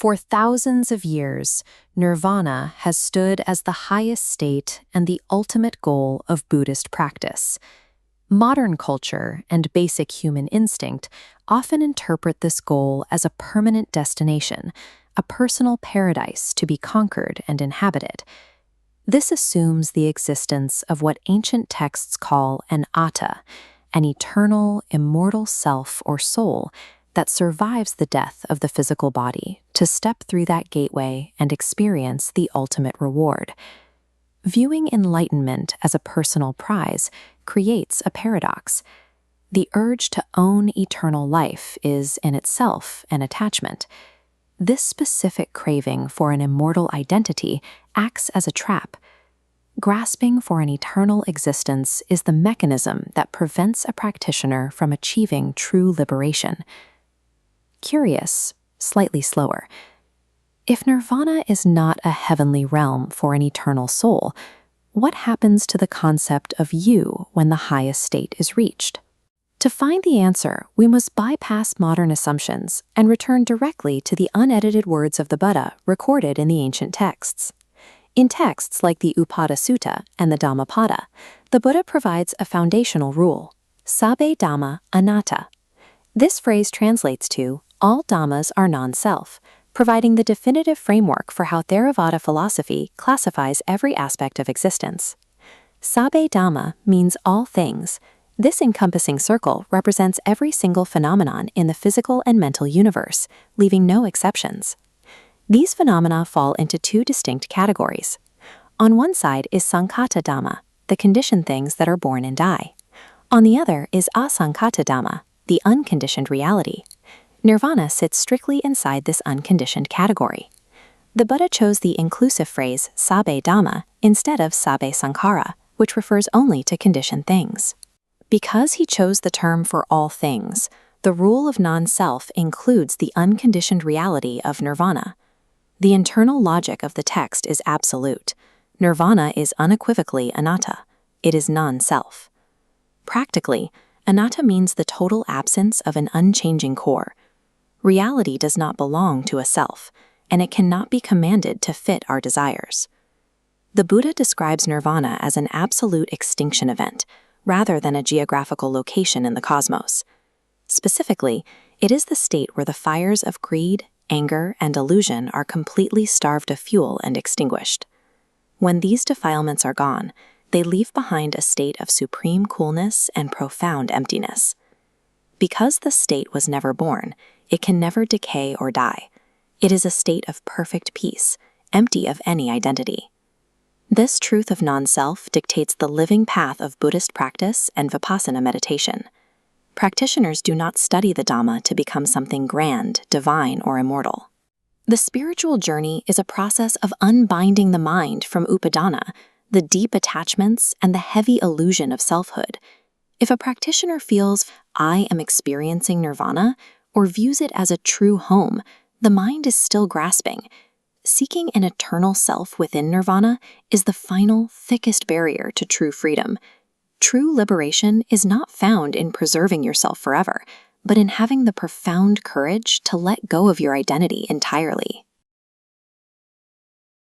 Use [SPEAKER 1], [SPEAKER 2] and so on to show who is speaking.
[SPEAKER 1] For thousands of years, Nirvana has stood as the highest state and the ultimate goal of Buddhist practice. Modern culture and basic human instinct often interpret this goal as a permanent destination, a personal paradise to be conquered and inhabited. This assumes the existence of what ancient texts call an Atta, an eternal, immortal self or soul that survives the death of the physical body to step through that gateway and experience the ultimate reward. Viewing enlightenment as a personal prize creates a paradox. The urge to own eternal life is, in itself, an attachment. This specific craving for an immortal identity acts as a trap. Grasping for an eternal existence is the mechanism that prevents a practitioner from achieving true liberation. Curious, slightly slower. If Nirvana is not a heavenly realm for an eternal soul, what happens to the concept of you when the highest state is reached? To find the answer, we must bypass modern assumptions and return directly to the unedited words of the Buddha recorded in the ancient texts. In texts like the Upada Sutta and the Dhammapada, the Buddha provides a foundational rule, Sabbe Dhamma Anatta. This phrase translates to, all Dhammas are non-self, providing the definitive framework for how Theravada philosophy classifies every aspect of existence. Sabbe Dhamma means all things. This encompassing circle represents every single phenomenon in the physical and mental universe, leaving no exceptions. These phenomena fall into two distinct categories. On one side is Sankhata Dhamma, the conditioned things that are born and die. On the other is Asankhata Dhamma, the unconditioned reality. Nirvana sits strictly inside this unconditioned category. The Buddha chose the inclusive phrase Sabbe Dhamma instead of Sabbe Sankhara, which refers only to conditioned things. Because he chose the term for all things, the rule of non-self includes the unconditioned reality of Nirvana. The internal logic of the text is absolute. Nirvana is unequivocally anatta. It is non-self. Practically, anatta means the total absence of an unchanging core. Reality does not belong to a self, and it cannot be commanded to fit our desires. The Buddha describes nirvana as an absolute extinction event, rather than a geographical location in the cosmos. Specifically, it is the state where the fires of greed, anger, and illusion are completely starved of fuel and extinguished. When these defilements are gone, they leave behind a state of supreme coolness and profound emptiness. Because the state was never born, it can never decay or die. It is a state of perfect peace, empty of any identity. This truth of non-self dictates the living path of Buddhist practice and Vipassana meditation. Practitioners do not study the Dhamma to become something grand, divine, or immortal. The spiritual journey is a process of unbinding the mind from upadana, the deep attachments, and the heavy illusion of selfhood. If a practitioner feels, I am experiencing nirvana, or views it as a true home, the mind is still grasping. Seeking an eternal self within nirvana is the final, thickest barrier to true freedom. True liberation is not found in preserving yourself forever, but in having the profound courage to let go of your identity entirely.